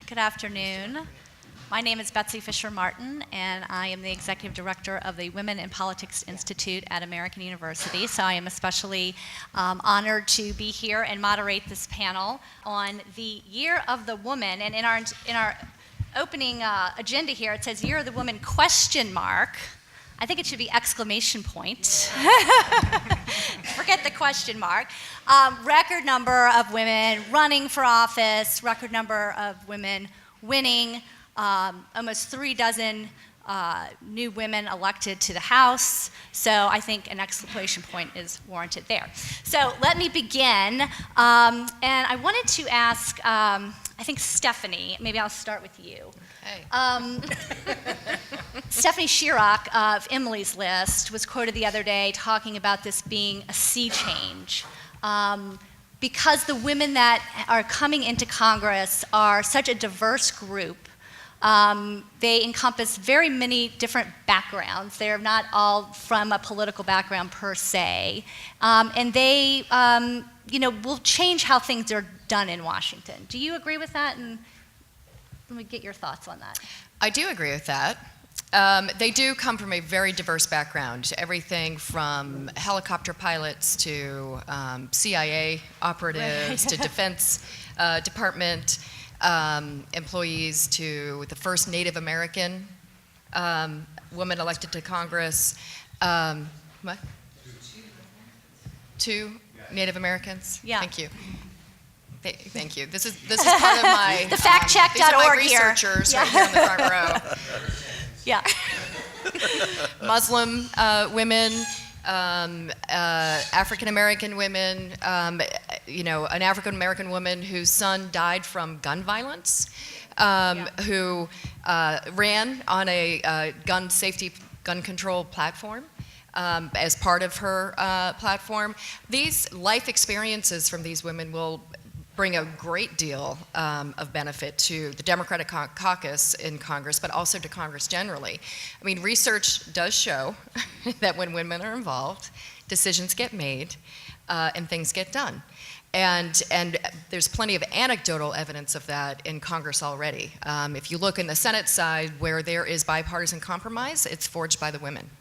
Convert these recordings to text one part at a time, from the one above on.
Good afternoon. My name is Betsy Fischer Martin, and I am the Executive Director of the Women in Politics Institute at American University. So I am especially honored to be here and moderate this panel on the Year of the Woman. And in our opening agenda here, it says Year of the Woman ? I think it should be exclamation point. Forget the question mark. Record number of women running for office, record number of women winning, almost 36 new women elected to the House. So I think an exclamation point is warranted there. So let me begin. And I wanted to ask, I think Stephanie, maybe I'll start with you. Okay. Stephanie Shirok of Emily's List was quoted the other day talking about this being a sea change. Because the women that are coming into Congress are such a diverse group, they encompass very many different backgrounds. They're not all from a political background per se. And they will change how things are done in Washington. Do you agree with that? And let me get your thoughts on that. I do agree with that. They do come from a very diverse background, everything from helicopter pilots to CIA operatives to Defense Department employees to the first Native American woman elected to Congress. What? Two Native Americans? Yeah. Thank you. Thank you. This is part of my the factcheck.org these are my here. researchers right here in the front row. Yeah. Muslim women, African American women, an African American woman whose son died from gun violence, who ran on a gun control platform. As part of her platform. These life experiences from these women will bring a great deal of benefit to the Democratic caucus in Congress, but also to Congress generally. I mean, research does show that when women are involved, decisions get made and things get done. And there's plenty of anecdotal evidence of that in Congress already. If you look in the Senate side where there is bipartisan compromise, it's forged by the women.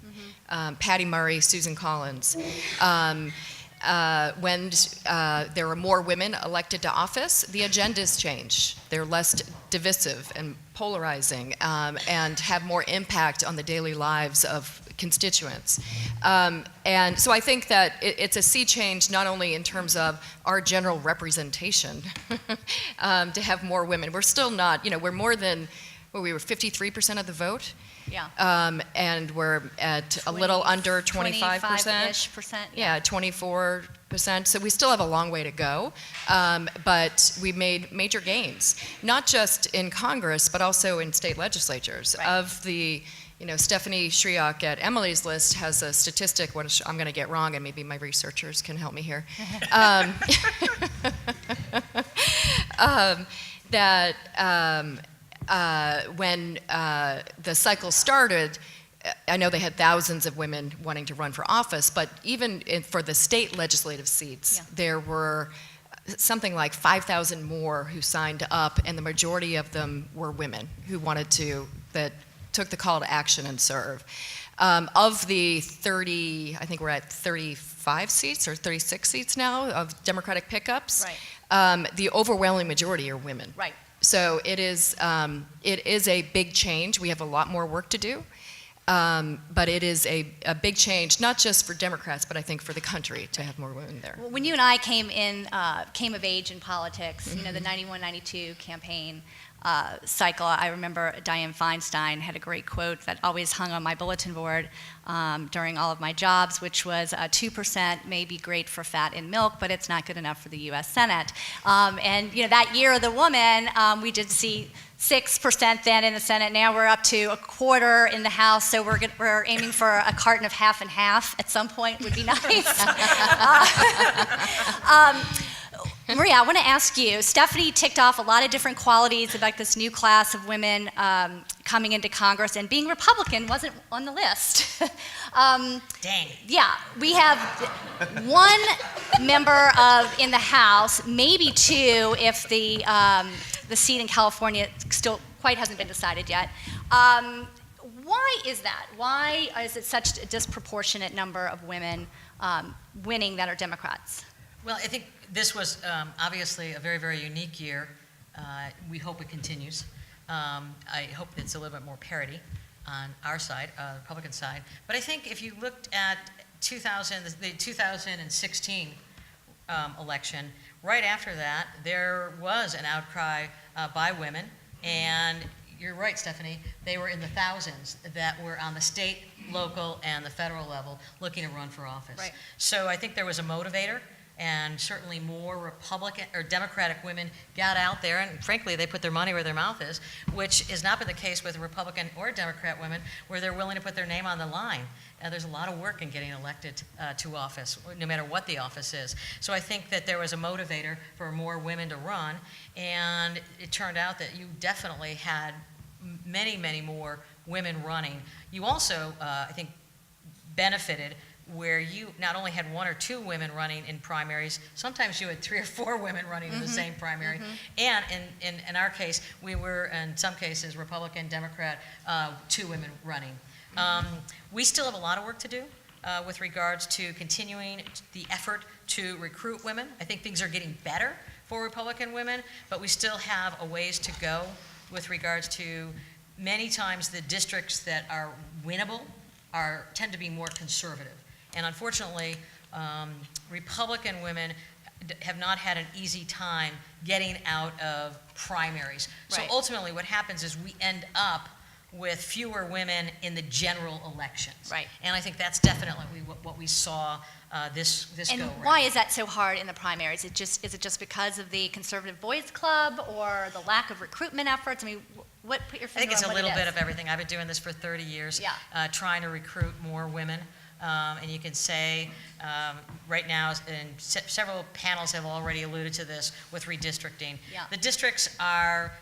Patty Murray, Susan Collins. When there are more women elected to office, the agendas change. They're less divisive and polarizing and have more impact on the daily lives of constituents. And so I think that it's a sea change not only in terms of our general representation to have more women. We're still not, we're more than, we were 53% of the vote. Yeah. And we're at a little under 25%. 25-ish%. Yeah, 24%. So we still have a long way to go. But we made major gains, not just in Congress, but also in state legislatures. Right. Of the, Stephanie Shirok at Emily's List has a statistic, which I'm going to get wrong, and maybe my researchers can help me here. When the cycle started, I know they had thousands of women wanting to run for office, but even for the state legislative seats, there were something like 5,000 more who signed up, and the majority of them were women who that took the call to action and serve. Of the 30, I think we're at 35 seats or 36 seats now of Democratic pickups, right. The overwhelming majority are women. Right. So it is a big change. We have a lot more work to do, but it is a big change, not just for Democrats, but I think for the country to have more women there. When you and I came of age in politics, the 91-92 campaign cycle, I remember Dianne Feinstein had a great quote that always hung on my bulletin board during all of my jobs, which was 2% may be great for fat in milk, but it's not good enough for the U.S. Senate. And that Year of the Woman, we did see 6% then in the Senate. Now we're up to a quarter in the House, so we're aiming for a carton of half and half at some point would be nice. Maria, I want to ask you, Stephanie ticked off a lot of different qualities about this new class of women coming into Congress, and being Republican wasn't on the list. Dang. Yeah, we have one member in the House, maybe two if the the seat in California still quite hasn't been decided yet. Why is that? Why is it such a disproportionate number of women winning that are Democrats? Well, I think this was obviously a very, very unique year. We hope it continues. I hope it's a little bit more parity on our side, the Republican side. But I think if you looked at the 2016 election, right after that, there was an outcry by women, and you're right, Stephanie, they were in the thousands that were on the state, local, and the federal level looking to run for office. Right. So I think there was a motivator, and certainly more Republican or Democratic women got out there, and frankly, they put their money where their mouth is, which has not been the case with Republican or Democrat women, where they're willing to put their name on the line. There's a lot of work in getting elected to office, no matter what the office is. So I think that there was a motivator for more women to run, and it turned out that you definitely had many, many more women running. You also, I think, benefited where you not only had one or two women running in primaries, sometimes you had 3 or 4 women running in the same primary. And in our case, we were, in some cases, Republican, Democrat, 2 women running. We still have a lot of work to do with regards to continuing the effort to recruit women. I think things are getting better for Republican women, but we still have a ways to go with regards to many times the districts that are winnable tend to be more conservative. And unfortunately, Republican women have not had an easy time getting out of primaries. So Right. ultimately what happens is we end up with fewer women in the general elections. Right. And I think that's definitely what we saw this And go around. why is that so hard in the primaries? Is it just because of the Conservative Boys Club or the lack of recruitment efforts? I mean, put your I think finger it's on a what little it bit is. of everything. I've been doing this for 30 years, Yeah. trying to recruit more women. And you can say right now, and several panels have already alluded to this with redistricting. Yeah. The districts are,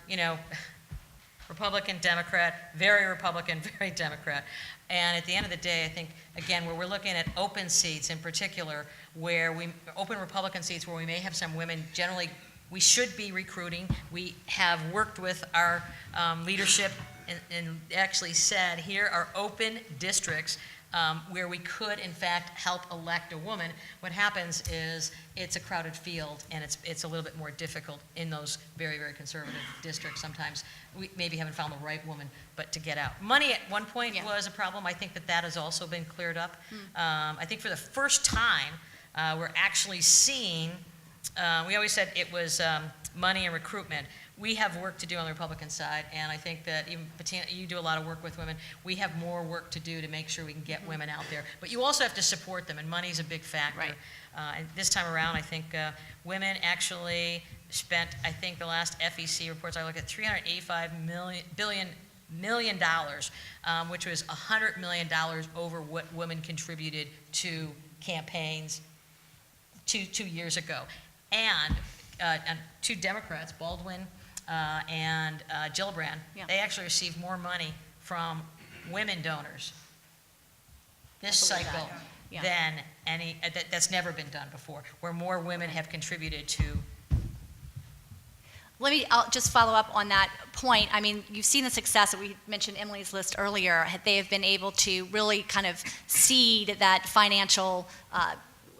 Republican, Democrat, very Republican, very Democrat. And at the end of the day, I think, again, where we're looking at open seats in particular, open Republican seats where we may have some women, generally, we should be recruiting. We have worked with our leadership and actually said, here are open districts where we could, in fact, help elect a woman. What happens is it's a crowded field, and it's a little bit more difficult in those very, very conservative districts. Sometimes we maybe haven't found the right woman, but to get out. Money at one point was a problem. I think that has also been cleared up. I think for the first time, we're actually seeing, we always said it was money and recruitment. We have work to do on the Republican side, and I think that even you do a lot of work with women. We have more work to do to make sure we can get women out there. But you also have to support them, and money's a big factor. Right. And this time around, I think women actually spent, I think the last FEC reports I looked at, $385 million, which was $100 million over what women contributed to campaigns 2 years ago. And 2 Democrats, Baldwin and Gillibrand, they actually received more money from women donors this cycle than any, that's never been done before, where more women have contributed to. I'll just follow up on that point. I mean, you've seen the success. We mentioned Emily's List earlier. They have been able to really kind of seed that financial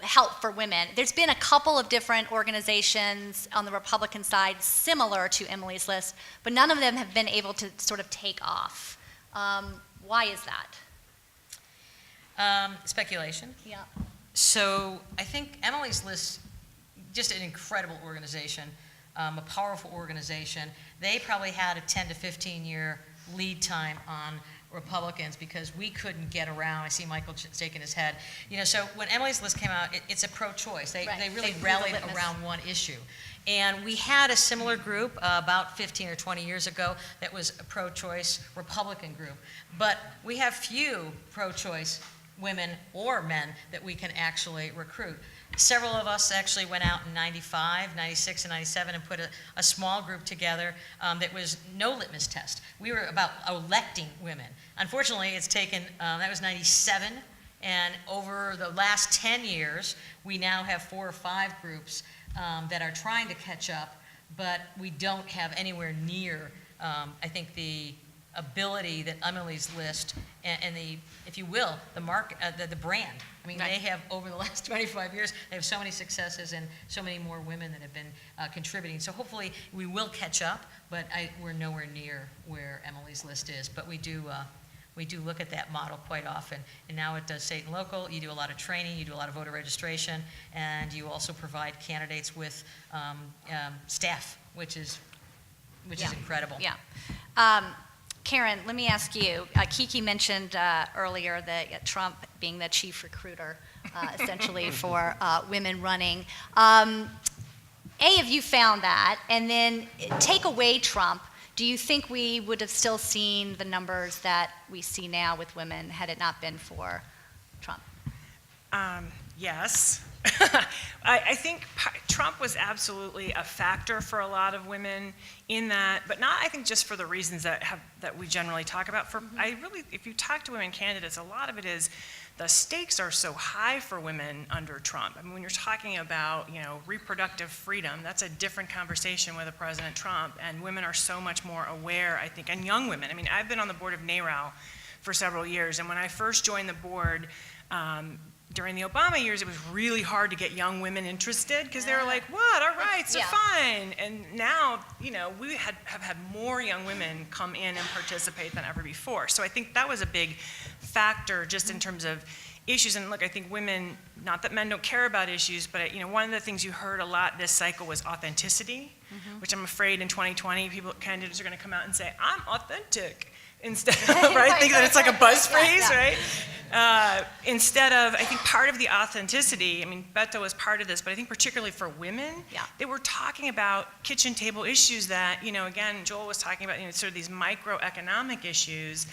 help for women. There's been a couple of different organizations on the Republican side similar to Emily's List, but none of them have been able to sort of take off. Why is that? Speculation. Yeah. So I think Emily's List, just an incredible organization, a powerful organization. They probably had a 10 to 15 year lead time on Republicans because we couldn't get around. I see Michael shaking his head. So when Emily's List came out, it's a pro-choice. They really rallied around one issue. And we had a similar group about 15 or 20 years ago that was a pro-choice Republican group. But we have few pro-choice women or men that we can actually recruit. Several of us actually went out in 95, 96, and 97 and put a small group together that was no litmus test. We were about electing women. Unfortunately, it's taken, that was 97, and over the last 10 years, we now have 4 or 5 groups that are trying to catch up but we don't have anywhere near, I think, the ability that Emily's list and the, if you will, the the brand. I mean, Right. they have, over the last 25 years, they have so many successes and so many more women that have been contributing. So hopefully we will catch up, but we're nowhere near where Emily's list is. But we do look at that model quite often. And now it does state and local. You do a lot of training, you do a lot of voter registration, and you also provide candidates with staff, which is incredible. Yeah. Karen, let me ask you. Kiki mentioned earlier that Trump being the chief recruiter, essentially, for women running. Have you found that? And then take away Trump, do you think we would have still seen the numbers that we see now with women had it not been for Trump? Yes. I think Trump was absolutely a factor for a lot of women in that, but not, I think, just for the reasons that we generally talk about. If you talk to women candidates, a lot of it is the stakes are so high for women under Trump. I mean, when you're talking about, reproductive freedom, that's a different conversation with a President Trump, and women are so much more aware, I think, and young women. I mean, I've been on the board of NARAL for several years, and when I first joined the board, during the Obama years, it was really hard to get young women interested because they were like, what, our rights are fine. And now, we have had more young women come in and participate than ever before. So I think that was a big factor just in terms of issues. And look, I think women, not that men don't care about issues, but one of the things you heard a lot this cycle was authenticity, which I'm afraid in 2020, candidates are going to come out and say, I'm authentic. Instead of, right, think that it's like a buzz phrase, right? Instead of, I think part of the authenticity, I mean, Beto was part of this, but I think particularly for women, they were talking about kitchen table issues that, again, Joel was talking about, sort of these microeconomic issues.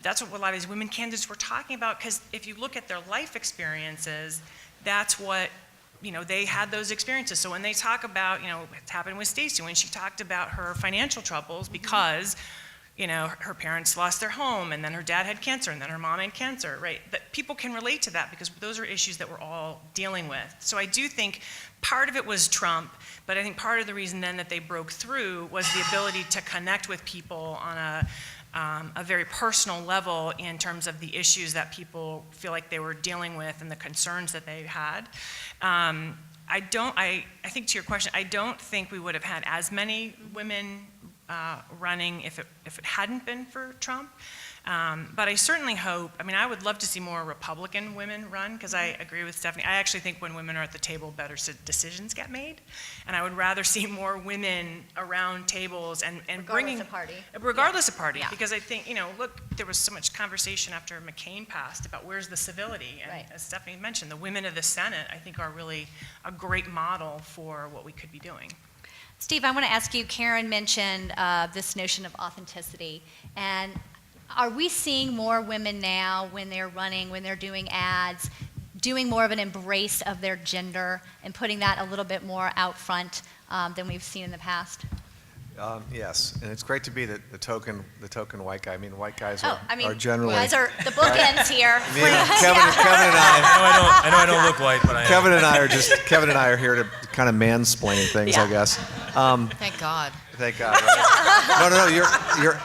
That's what a lot of these women candidates were talking about, because if you look at their life experiences, that's what, they had those experiences. So when they talk about, what's happened with Stacey, when she talked about her financial troubles because her parents lost their home, and then her dad had cancer, and then her mom had cancer, right? That people can relate to that because those are issues that we're all dealing with. So I do think part of it was Trump, but I think part of the reason then that they broke through was the ability to connect with people on a very personal level in terms of the issues that people feel like they were dealing with and the concerns that they had. I think to your question, I don't think we would have had as many women running if it hadn't been for Trump. But I certainly hope, I would love to see more Republican women run, because I agree with Stephanie. I actually think when women are at the table, better decisions get made. And I would rather see more women around tables and bringing... Regardless of party. Yeah. Because I think, look, there was so much conversation after McCain passed about where's the civility. And as Stephanie mentioned, the women of the Senate, I think, are really a great model for what we could be doing. Steve, I want to ask you, Karen mentioned this notion of authenticity, and are we seeing more women now when they're running, when they're doing ads, doing more of an embrace of their gender and putting that a little bit more out front than we've seen in the past? Yes, and it's great to be the token white guy. White guys are generally... guys are the bookends here. Kevin and I know I don't look white, but I am. Kevin and I are here to kind of mansplain things, I guess. Thank God. Thank God. Right? No,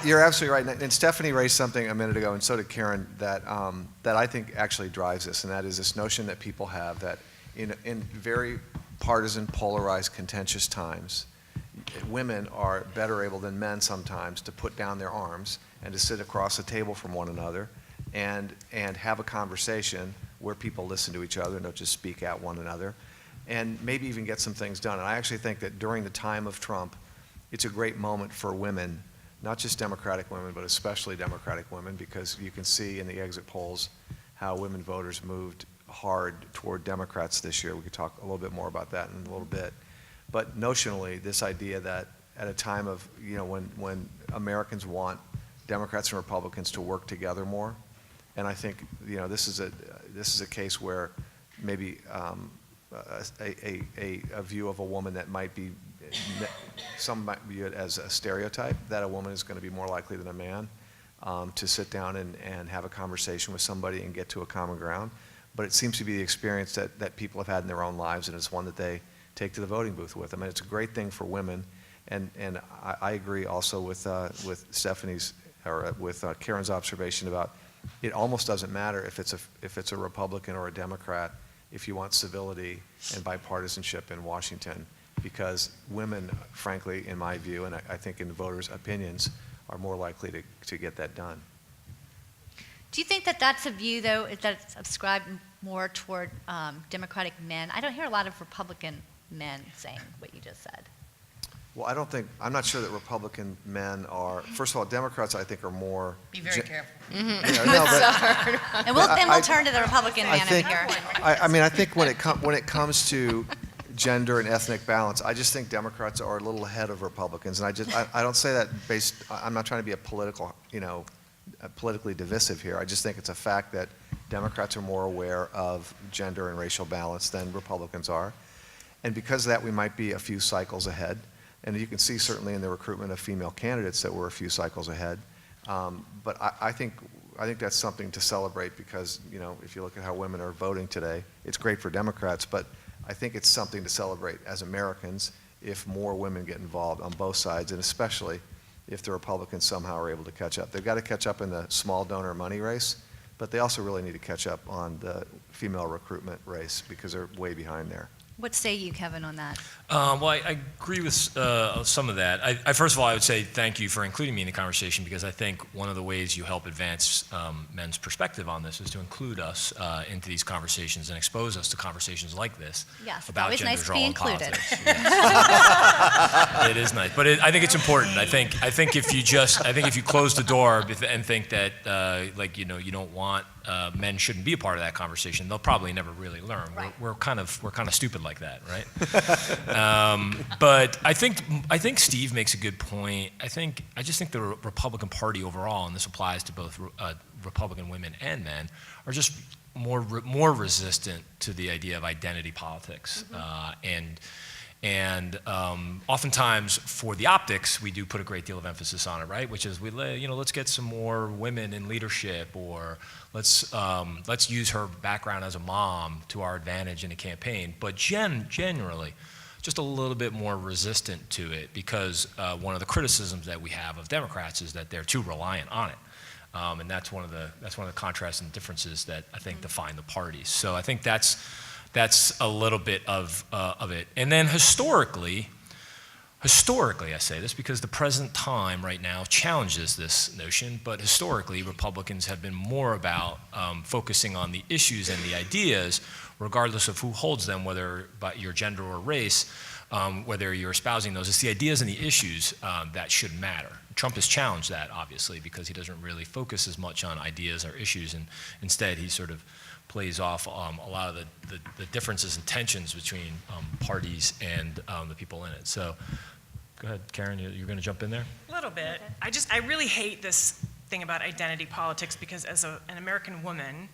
you're absolutely right. And Stephanie raised something a minute ago, and so did Karen, that I think actually drives this, and that is this notion that people have that in very partisan, polarized, contentious times, women are better able than men sometimes to put down their arms and to sit across the table from one another and have a conversation where people listen to each other and don't just speak at one another, and maybe even get some things done. And I actually think that during the time of Trump, it's a great moment for women, not just Democratic women, but especially Democratic women, because you can see in the exit polls how women voters moved hard toward Democrats this year. We could talk a little bit more about that in a little bit. But notionally, this idea that at a time of, when Americans want Democrats and Republicans to work together more, and I think, this is a case where maybe a view of a woman that might be, some might view it as a stereotype, that a woman is going to be more likely than a man to sit down and have a conversation with somebody and get to a common ground. But it seems to be the experience that people have had in their own lives, and it's one that they take to the voting booth with them. It's a great thing for women. And I agree also with Stephanie's, or with Karen's observation about it almost doesn't matter if it's a Republican or a Democrat if you want civility and bipartisanship in Washington, because women, frankly, in my view, and I think in voters' opinions, are more likely to get that done. Do you think that that's a view, though, that's subscribed more toward Democratic men? I don't hear a lot of Republican men saying what you just said. Well, I'm not sure that Republican men are, first of all, Democrats I think are more. Be very careful. You know, no, but, And we'll turn to the Republican man over here. I think when it comes to gender and ethnic balance, I just think Democrats are a little ahead of Republicans, and I don't say that I'm not trying to be politically divisive here. I just think it's a fact that Democrats are more aware of gender and racial balance than Republicans are, and because of that, we might be a few cycles ahead. And you can see certainly in the recruitment of female candidates that we're a few cycles ahead. But I think that's something to celebrate, because if you look at how women are voting today, it's great for Democrats, but I think it's something to celebrate as Americans if more women get involved on both sides, and especially if the Republicans somehow are able to catch up. They've got to catch up in the small donor money race, but they also really need to catch up on the female recruitment race because they're way behind there. What say you, Kevin, on that? Well, I agree with some of that. First of all, I would say thank you for including me in the conversation, because I think one of the ways you help advance men's perspective on this is to include us into these conversations and expose us to conversations like this. Yes, it's about always gender nice to role be in included. politics. Yes. It is nice, but I think it's important. I think if you close the door and think that you don't want men shouldn't be a part of that conversation, they'll probably never really learn. Right. We're kind of stupid like that, right? But I think Steve makes a good point. I just think the Republican Party overall, and this applies to both Republican women and men, are just more resistant to the idea of identity politics, and oftentimes for the optics, we do put a great deal of emphasis on it, right? Which is let's get some more women in leadership, or let's use her background as a mom to our advantage in a campaign. But generally, just a little bit more resistant to it, because one of the criticisms that we have of Democrats is that they're too reliant on it. And that's one of the contrasts and differences that I think define the parties. So I think that's a little bit of it. And then historically, I say this because the present time right now challenges this notion, but historically, Republicans have been more about focusing on the issues and the ideas, regardless of who holds them, whether by your gender or race, whether you're espousing those. It's the ideas and the issues that should matter. Trump has challenged that, obviously, because he doesn't really focus as much on ideas or issues, and instead he sort of plays off a lot of the differences and tensions between parties and the people in it. So go ahead, Karen, you're going to jump in there? A little bit. I really hate this thing about identity politics, because as an American woman,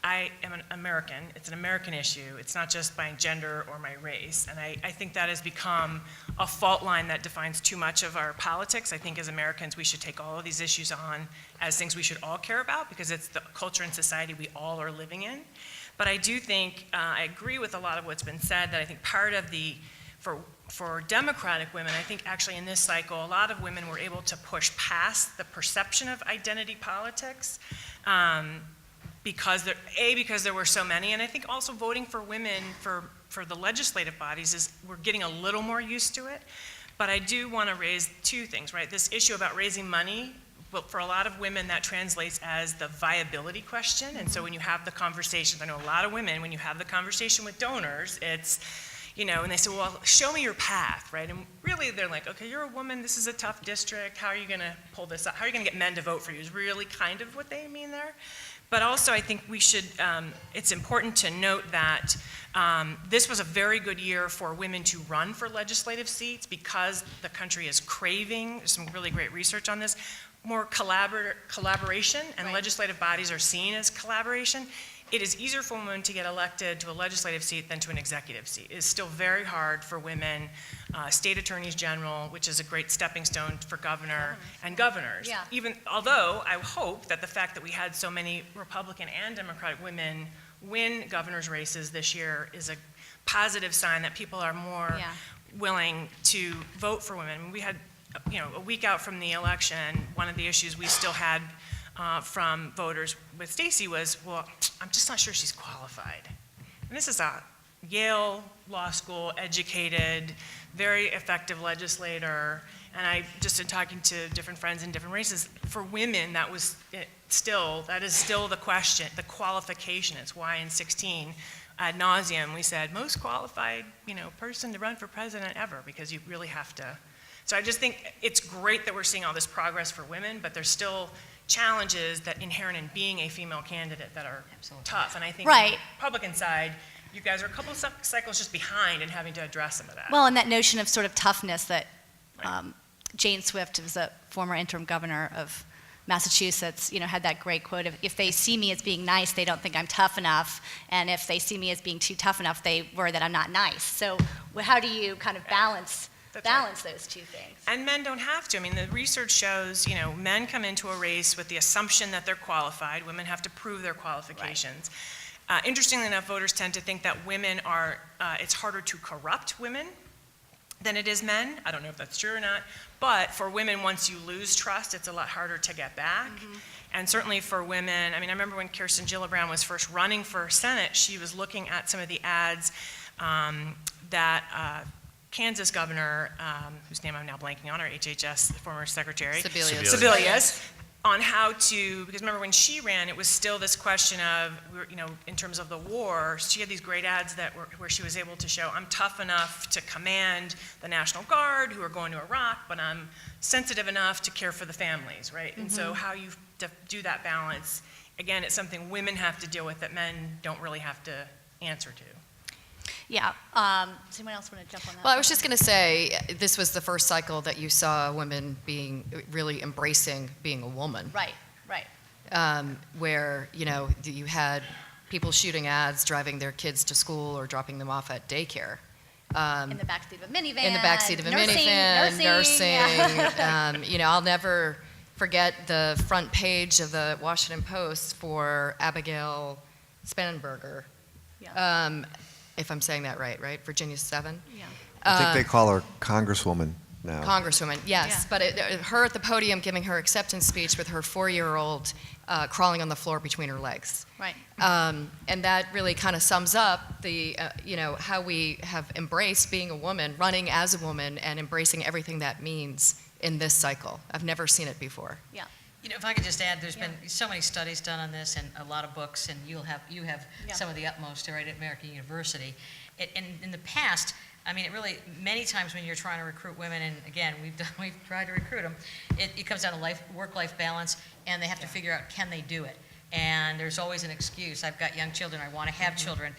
I am an American. It's an American issue. It's not just my gender or my race. And I think that has become a fault line that defines too much of our politics. I think as Americans, we should take all of these issues on as things we should all care about, because it's the culture and society we all are living in. But I do think, I agree with a lot of what's been said, that I think part of for Democratic women, I think actually in this cycle, a lot of women were able to push past the perception of identity politics. Because there were so many, and I think also voting for women for the legislative bodies we're getting a little more used to it. But I do want to raise two things, right? This issue about raising money, but for a lot of women that translates as the viability question. And so when you have the conversations, I know a lot of women, when you have the conversation with donors, it's, and they say, well, show me your path, right? And really they're like, okay, you're a woman, this is a tough district, how are you gonna pull this up? How are you gonna get men to vote for you is really kind of what they mean there. But also I think we should, it's important to note that this was a very good year for women to run for legislative seats, because the country is craving, there's some really great research on this, more collaboration, and legislative bodies are seen as collaboration. It is easier for women to get elected to a legislative seat than to an executive seat. It is still very hard for women, state attorneys general, which is a great stepping stone for governor, and governors. Yeah. Even although I hope that the fact that we had so many Republican and Democratic women win governor's races this year is a positive sign that people are more Yeah. willing to vote for women. We had, a week out from the election, one of the issues we still had from voters with Stacey was, well, I'm just not sure she's qualified. And this is a Yale Law School educated, very effective legislator. And I just in talking to different friends in different races, for women, that is still the question, the qualification. It's why in 16 ad nauseum we said most qualified, person to run for president ever, because you really have to. So I just think it's great that we're seeing all this progress for women, but there's still challenges that inherent in being a female candidate that are tough. And I think on the Republican side, you guys are a couple of cycles just behind in having to address some of that. Well, and that notion of sort of toughness that Jane Swift, who's a former interim governor of Massachusetts, had that great quote of, if they see me as being nice, they don't think I'm tough enough, and if they see me as being too tough enough, they worry that I'm not nice. So how do you kind of balance those two things? And men don't have to. I mean, the research shows, men come into a race with the assumption that they're qualified. Women have to prove their qualifications. Right. Interestingly enough, voters tend to think that women are, it's harder to corrupt women than it is men. I don't know if that's true or not. But for women, once you lose trust, it's a lot harder to get back. Mm-hmm. And certainly for women, I remember when Kirsten Gillibrand was first running for Senate, she was looking at some of the ads that Kansas governor, whose name I'm now blanking on, or HHS, the former secretary. Sebelius. On how to, because remember when she ran, it was still this question of, in terms of the war, she had these great ads where she was able to show, I'm tough enough to command the National Guard who are going to Iraq, but I'm sensitive enough to care for the families, right? Mm-hmm. And so how you do that balance, again, it's something women have to deal with that men don't really have to answer to. Yeah. Does anyone else want to jump on that? Well, I was just going to say, this was the first cycle that you saw women really embracing being a woman. Right. Where, you had people shooting ads, driving their kids to school or dropping them off at daycare. In the backseat of a minivan. In the backseat of a minivan, nursing. Yeah. I'll never forget the front page of the Washington Post for Abigail Spanberger. Yeah. If I'm saying that right? Virginia 7? Yeah. I think they call her Congresswoman now. Congresswoman, yes. Yeah. But her at the podium giving her acceptance speech with her 4-year-old crawling on the floor between her legs. Right. And that really kind of sums up the, how we have embraced being a woman, running as a woman, and embracing everything that means in this cycle. I've never seen it before. Yeah. If I could just add, there's been so many studies done on this and a lot of books, and you have some of the utmost right at American University. In the past, it really, many times when you're trying to recruit women, and again, we've tried to recruit them, it comes down to work-life balance, and they have to figure out, can they do it? And there's always an excuse. I've got young children. I want to have children.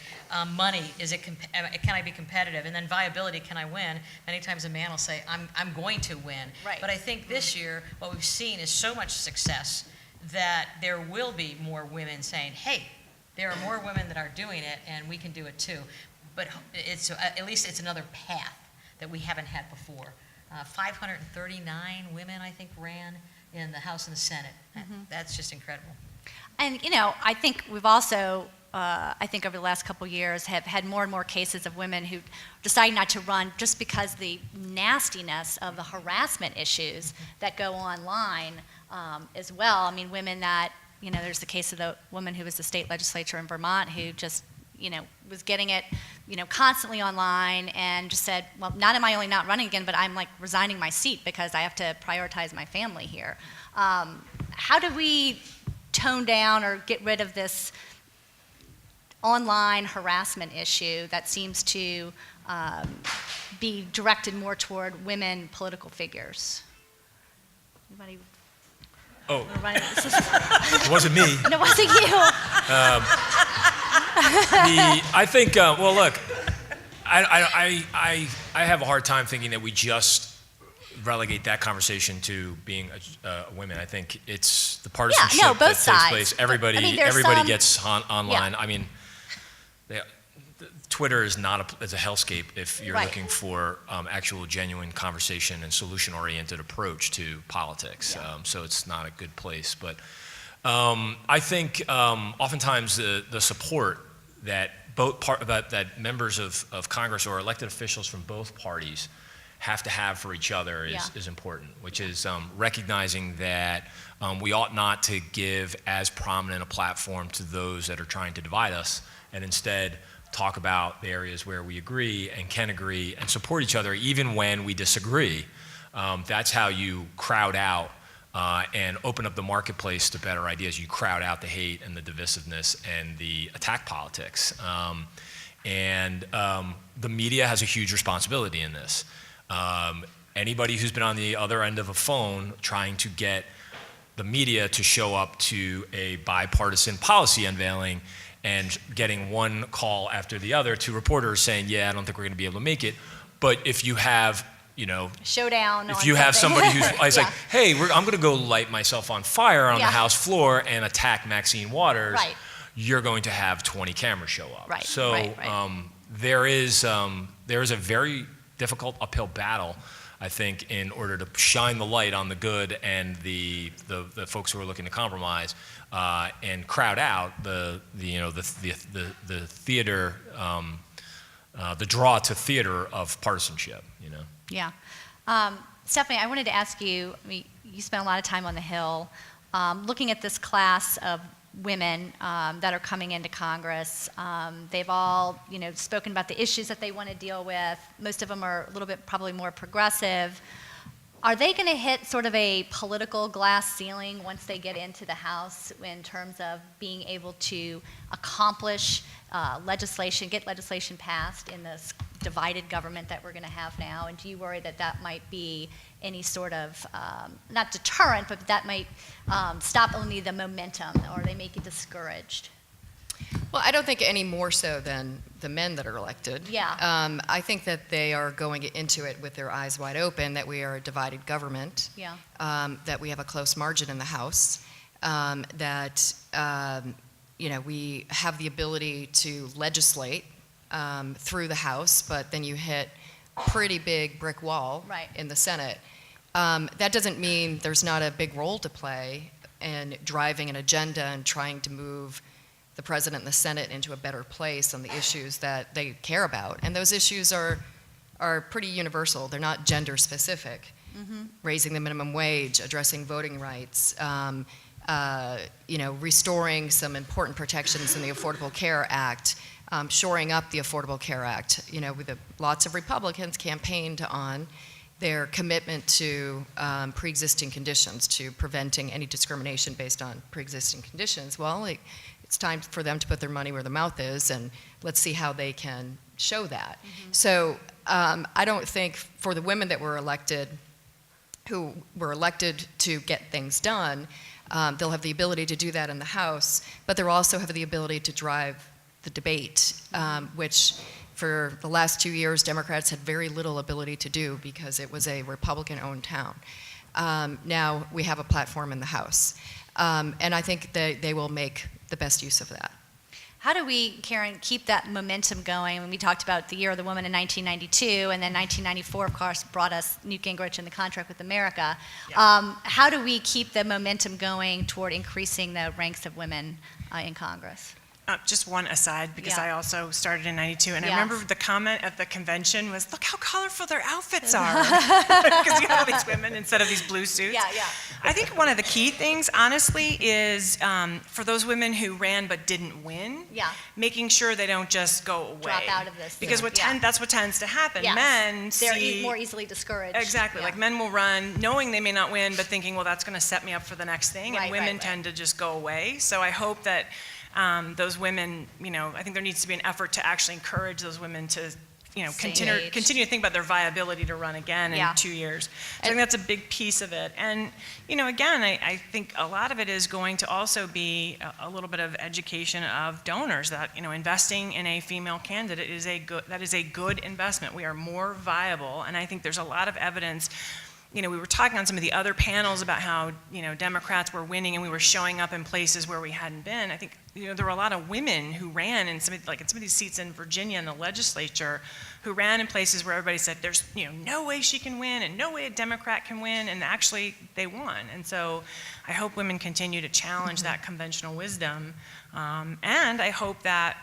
Money, can I be competitive? And then viability, can I win? Many times a man will say, I'm going to win. Right. But I think this year, what we've seen is so much success that there will be more women saying, hey, there are more women that are doing it, and we can do it too. But at least it's another path that we haven't had before. 539 women, I think, ran in the House and the Senate. Mm-hmm. That's just incredible. And, I think we've also, over the last couple years, have had more and more cases of women who decide not to run just because the nastiness of the harassment issues that go online as well. Women that, there's the case of the woman who was the state legislature in Vermont who just, was getting it, constantly online and just said, well, not am I only not running again, but I'm resigning my seat because I have to prioritize my family here. How do we tone down or get rid of this online harassment issue that seems to be directed more toward women political figures? Anybody? Oh, it wasn't me. No, it wasn't you. I think, well, look, I have a hard time thinking that we just relegate that conversation to being women. I think it's the partisanship both that sides. takes place. Everybody gets online. Yeah. Twitter is not a hellscape if you're Right. looking for actual genuine conversation and solution-oriented approach to politics. Yeah. So it's not a good place. But I think oftentimes the support that that members of Congress or elected officials from both parties have to have for each other is important, which is recognizing that we ought not to give as prominent a platform to those that are trying to divide us, and instead talk about the areas where we agree and can agree and support each other even when we disagree. That's how you crowd out and open up the marketplace to better ideas. You crowd out the hate and the divisiveness and the attack politics. The media has a huge responsibility in this. Anybody who's been on the other end of a phone trying to get the media to show up to a bipartisan policy unveiling and getting one call after the other to reporters saying, yeah, I don't think we're going to be able to make it. But if you have, showdown. If you have somebody who's like, hey, I'm going to go light myself on fire on the House floor and attack Maxine Waters, you're going to have 20 cameras show up. Right. So there is a very difficult uphill battle, I think, in order to shine the light on the good and the folks who are looking to compromise and crowd out the theater, the draw to theater of partisanship. Yeah. Stephanie, I wanted to ask you, you spent a lot of time on the Hill, looking at this class of women that are coming into Congress. They've all, spoken about the issues that they want to deal with. Most of them are a little bit probably more progressive. Are they going to hit sort of a political glass ceiling once they get into the House in terms of being able to accomplish legislation, get legislation passed in this divided government that we're going to have now? And do you worry that that might be any sort of, not deterrent, but that might stop only the momentum, or they make you discouraged? Well, I don't think any more so than the men that are elected. Yeah. I think that they are going into it with their eyes wide open, that we are a divided government, that we have a close margin in the House, that we have the ability to legislate through the House, but then you hit a pretty big brick wall in the Senate. That doesn't mean there's not a big role to play in driving an agenda and trying to move the president and the Senate into a better place on the issues that they care about. And those issues are pretty universal. They're not gender specific. Mm-hmm. Raising the minimum wage, addressing voting rights, restoring some important protections in the Affordable Care Act, shoring up the Affordable Care Act. Lots of Republicans campaigned on their commitment to pre-existing conditions, to preventing any discrimination based on pre-existing conditions. Well, it's time for them to put their money where their mouth is, and let's see how they can show that. Mm-hmm. So I don't think for the women that were elected, who were elected to get things done, they'll have the ability to do that in the House, but they'll also have the ability to drive the debate, which for the last 2 years, Democrats had very little ability to do because it was a Republican-owned town. Now we have a platform in the House, and I think they will make the best use of that. How do we, Karen, keep that momentum going? When we talked about the Year of the Woman in 1992, and then 1994, of course, brought us Newt Gingrich and the contract with America. Yeah. How do we keep the momentum going toward increasing the ranks of women in Congress? Just one aside, because I also started in 92, and I remember the comment at the convention was, look how colorful their outfits are, because you have all these women instead of these blue suits. Yeah. I think one of the key things, honestly, is for those women who ran but didn't win, making sure they don't just go away. Drop out of this. Because that's what tends to happen. Yes. Men They're more easily discouraged. Exactly. Like men will run knowing they may not win, but thinking, well, that's going to set me up for the next thing, and women tend to just go away. So I hope that those women, I think there needs to be an effort to actually encourage those women to, continue to think about their viability to run again in 2 years. So I think that's a big piece of it. And, again, I think a lot of it is going to also be a little bit of education of donors that, investing in a female candidate is a good investment. We are more viable, and I think there's a lot of evidence. We were talking on some of the other panels about how, Democrats were winning and we were showing up in places where we hadn't been. I think, there were a lot of women who ran in some of these seats in Virginia in the legislature who ran in places where everybody said there's, no way she can win and no way a Democrat can win, and actually they won. And so I hope women continue to challenge that conventional wisdom, and I hope that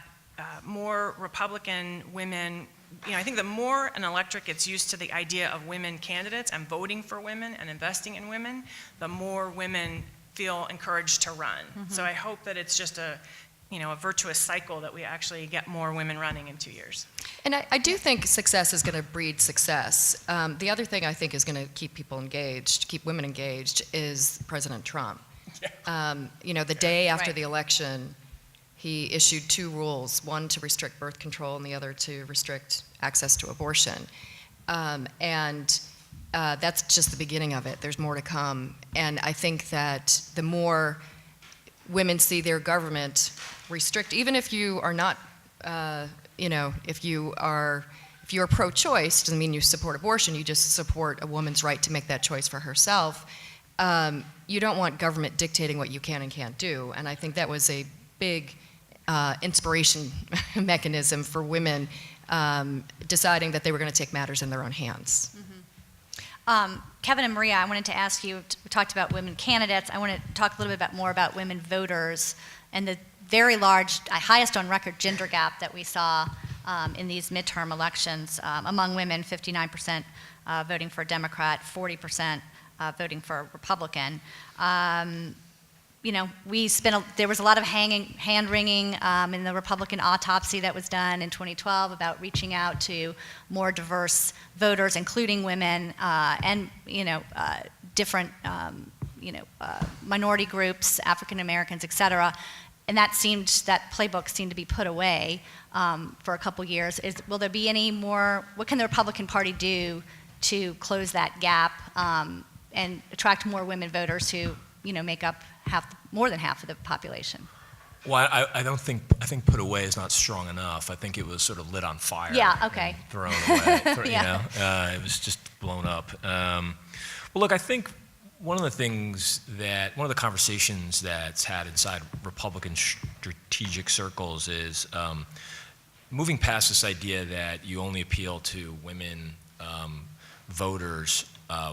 more Republican women, I think the more an electorate gets used to the idea of women candidates and voting for women and investing in women, the more women feel encouraged to run. So I hope that it's just a virtuous cycle that we actually get more women running in 2 years. And I do think success is going to breed success. The other thing I think is going to keep people engaged, keep women engaged, is President Trump. The day after the election, he issued 2 rules, one to restrict birth control and the other to restrict access to abortion. That's just the beginning of it. There's more to come. And I think that the more women see their government restrict, even if you are not, if you're pro-choice, doesn't mean you support abortion, you just support a woman's right to make that choice for herself. You don't want government dictating what you can and can't do. And I think that was a big inspiration mechanism for women deciding that they were going to take matters in their own hands. Kevin and Maria, I wanted to ask you, we talked about women candidates. I want to talk a little bit more about women voters and the very large, highest on record gender gap that we saw in these midterm elections among women, 59% voting for a Democrat, 40% voting for a Republican. There was a lot of hand-wringing in the Republican autopsy that was done in 2012 about reaching out to more diverse voters, including women and, different, minority groups, African Americans, et cetera. And that playbook seemed to be put away for a couple years. Will there be any more, what can the Republican Party do to close that gap and attract more women voters who, make up more than half of the population? Well, I think put away is not strong enough. I think it was sort of lit on fire. Yeah, okay. And thrown away. Yeah. It was just blown up. Well, look, I think one of the conversations that's had inside Republican strategic circles is moving past this idea that you only appeal to women voters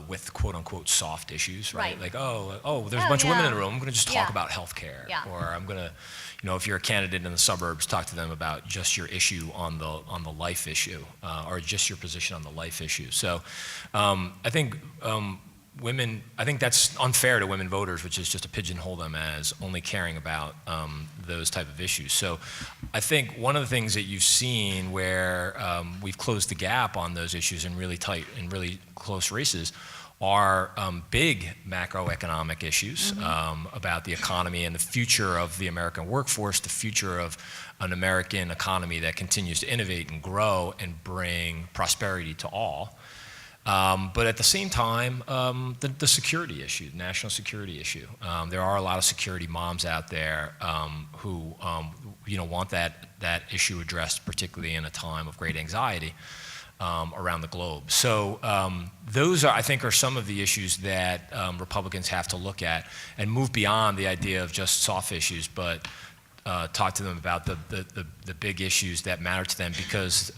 with quote-unquote soft issues, right? Like, there's a bunch of women in the room, I'm gonna just talk about healthcare. Yeah. Or I'm gonna, if you're a candidate in the suburbs, talk to them about just your issue on the life issue, or just your position on the life issue. So I think I think that's unfair to women voters, which is just to pigeonhole them as only caring about those type of issues. So I think one of the things that you've seen where we've closed the gap on those issues in really tight and really close races are big macroeconomic issues about the economy and the future of the American workforce, the future of an American economy that continues to innovate and grow and bring prosperity to all. But at the same time, the security issue, the national security issue. There are a lot of security moms out there who want that issue addressed, particularly in a time of great anxiety around the globe. So those I think are some of the issues that Republicans have to look at and move beyond the idea of just soft issues, but talk to them about the big issues that matter to them, because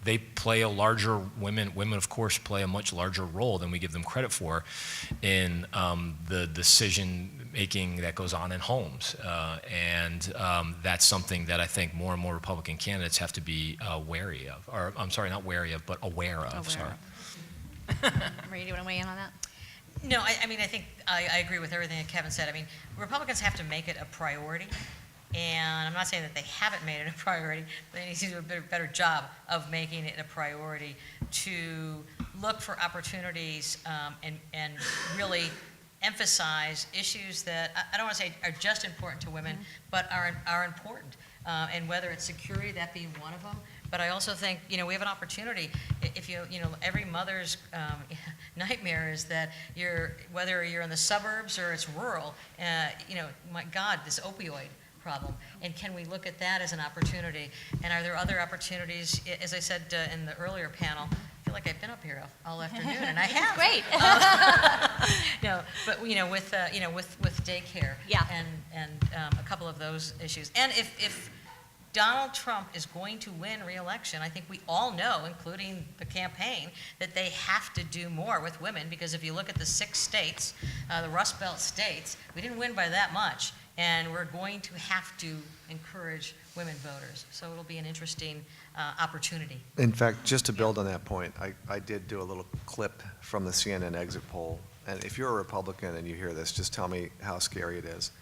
they play women of course play a much larger role than we give them credit for in the decision making that goes on in homes. And that's something that I think more and more Republican candidates have to be wary of, or I'm sorry, not wary of, but aware of. Maria, do you want to weigh in on that? No, I think I agree with everything that Kevin said. I mean, Republicans have to make it a priority. And I'm not saying that they haven't made it a priority, but they need to do a better job of making it a priority to look for opportunities and really emphasize issues that I don't want to say are just important to women, but are important. And whether it's security, that being one of them. But I also think, we have an opportunity. If every mother's nightmare is that whether you're in the suburbs or it's rural, my God, this opioid problem, and can we look at that as an opportunity? And are there other opportunities? As I said in the earlier panel, I feel like I've been up here all afternoon, and I have. Great. No, but with daycare, and a couple of those issues. And if Donald Trump is going to win re-election, I think we all know, including the campaign, that they have to do more with women, because if you look at the 6 states, the Rust Belt states, we didn't win by that much. And we're going to have to encourage women voters. So it'll be an interesting opportunity. In fact, just to build on that point, I did do a little clip from the CNN exit poll. And if you're a Republican and you hear this, just tell me how scary it is.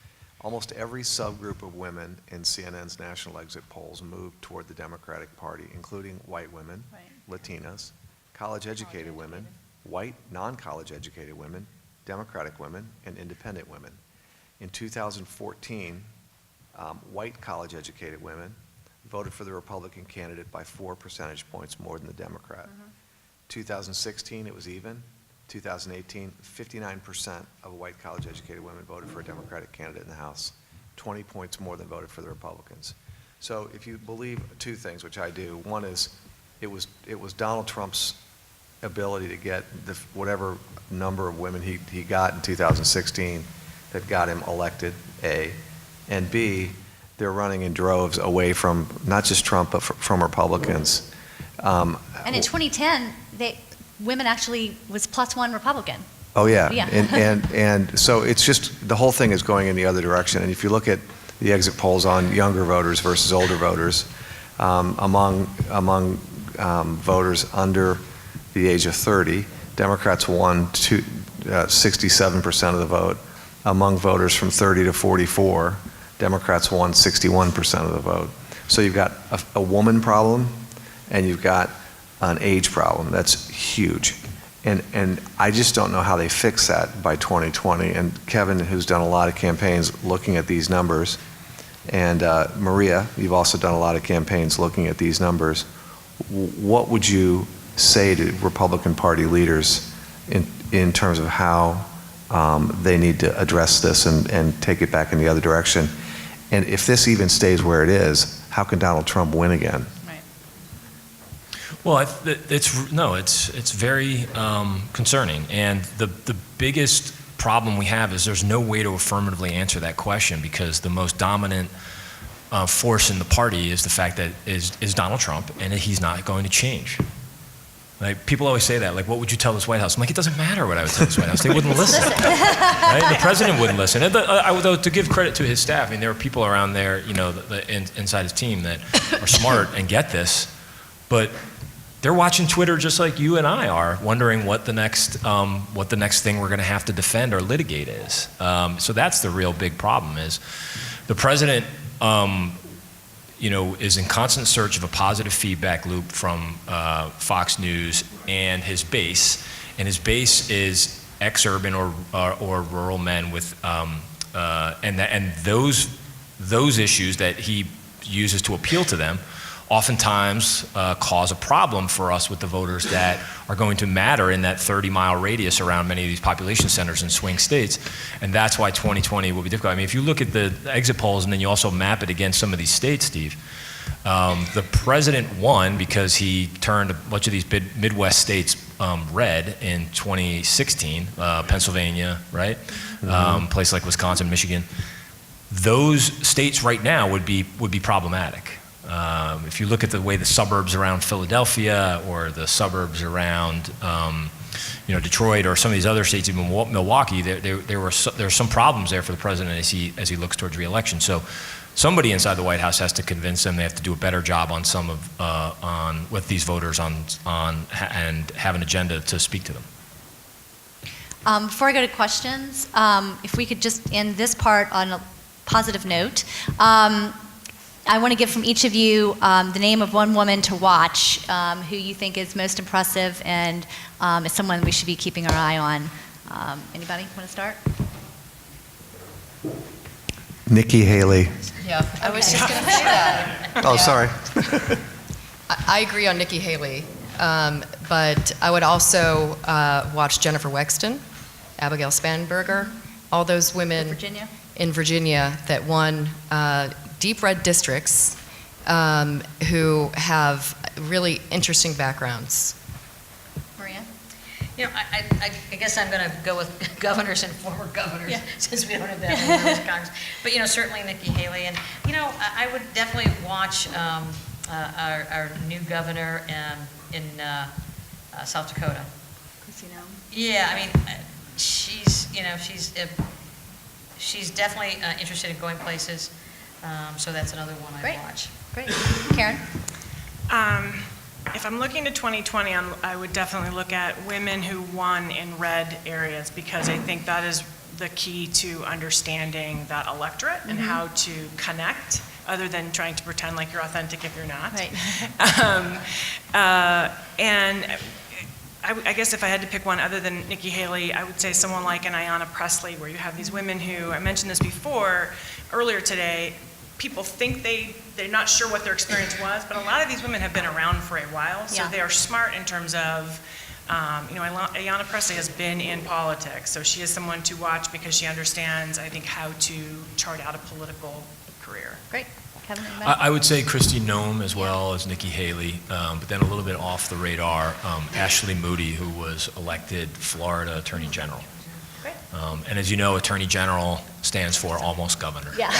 Almost every subgroup of women in CNN's national exit polls moved toward the Democratic Party, including white women, Latinas, college-educated women, white non-college educated women, Democratic women, and independent women. In 2014, white college-educated women voted for the Republican candidate by 4 percentage points more than the Democrat. 2016, it was even. 2018, 59% of white college-educated women voted for a Democratic candidate in the House, 20 points more than voted for the Republicans. So if you believe two things, which I do, one is it was Donald Trump's ability to get whatever number of women he got in 2016 that got him elected, A, and B, they're running in droves away from not just Trump, but from Republicans. And in 2010, women actually was +1 Republican. Oh, yeah. Yeah. And so it's just, the whole thing is going in the other direction. And if you look at the exit polls on younger voters versus older voters, among voters under the age of 30, Democrats won 67% of the vote. Among voters from 30 to 44, Democrats won 61% of the vote. So you've got a woman problem, and you've got an age problem. That's huge. And I just don't know how they fix that by 2020. And Kevin, who's done a lot of campaigns looking at these numbers, and Maria, you've also done a lot of campaigns looking at these numbers. What would you say to Republican Party leaders in terms of how they need to address this and take it back in the other direction? And if this even stays where it is, how can Donald Trump win again? Well, it's very concerning, and the biggest problem we have is there's no way to affirmatively answer that question, because the most dominant force in the party is the fact that is Donald Trump, and he's not going to change. Like, people always say that, like, what would you tell this White House? I'm like, it doesn't matter what I would tell this White House. They wouldn't listen. Right? The president wouldn't listen. And though, to give credit to his staff, I mean, there are people around there, inside his team that are smart and get this, but they're watching Twitter just like you and I are, wondering what the next thing we're going to have to defend or litigate is. So that's the real big problem. Is the president, is in constant search of a positive feedback loop from Fox News and his base, is ex-urban or rural men with, and those issues that he uses to appeal to them oftentimes cause a problem for us with the voters that are going to matter in that 30-mile radius around many of these population centers in swing states. And that's why 2020 will be difficult. I mean, if you look at the exit polls and then you also map it against some of these states, Steve, the president won because he turned a bunch of these Midwest states red in 2016, Pennsylvania, right? Places like Wisconsin, Michigan. Those states right now would be problematic. If you look at the way the suburbs around Philadelphia or the suburbs around Detroit or some of these other states, even Milwaukee, there's some problems there for the president as he looks towards re-election. So somebody inside the White House has to convince them they have to do a better job on with these voters and have an agenda to speak to them. Before I go to questions, if we could just end this part on a positive note. I want to give from each of you the name of one woman to watch who you think is most impressive and is someone we should be keeping our eye on. Anybody want to start? Nikki Haley. Yeah, I was just going to say that. Oh, sorry. I agree on Nikki Haley, but I would also watch Jennifer Wexton, Abigail Spanberger, all those women in Virginia that won deep red districts who have really interesting backgrounds. Maria? I guess I'm going to go with governors and former governors, since we don't have that many members of Congress. But, certainly Nikki Haley. And, I would definitely watch our new governor in South Dakota. Yeah, I mean, she's definitely interested in going places. So that's another one I Great. watch. Great. Karen? If I'm looking to 2020, I would definitely look at women who won in red areas, because I think that is the key to understanding that electorate and how to connect, other than trying to pretend like you're authentic if you're not. Right. And I guess if I had to pick one other than Nikki Haley, I would say someone like an Ayanna Pressley, where you have these women who, I mentioned this before, earlier today, people think they're not sure what their experience was, but a lot of these women have been around for a while, so Yeah. they are smart in terms of, Ayanna Pressley has been in politics, so she is someone to watch because she understands, I think, how to chart out a political career. Great. Kevin? I would say Kristi Noem as well as Nikki Haley, but then a little bit off the radar, Ashley Moody, who was elected Florida Attorney General. Great. And as you know, Attorney General stands for almost governor. Yeah.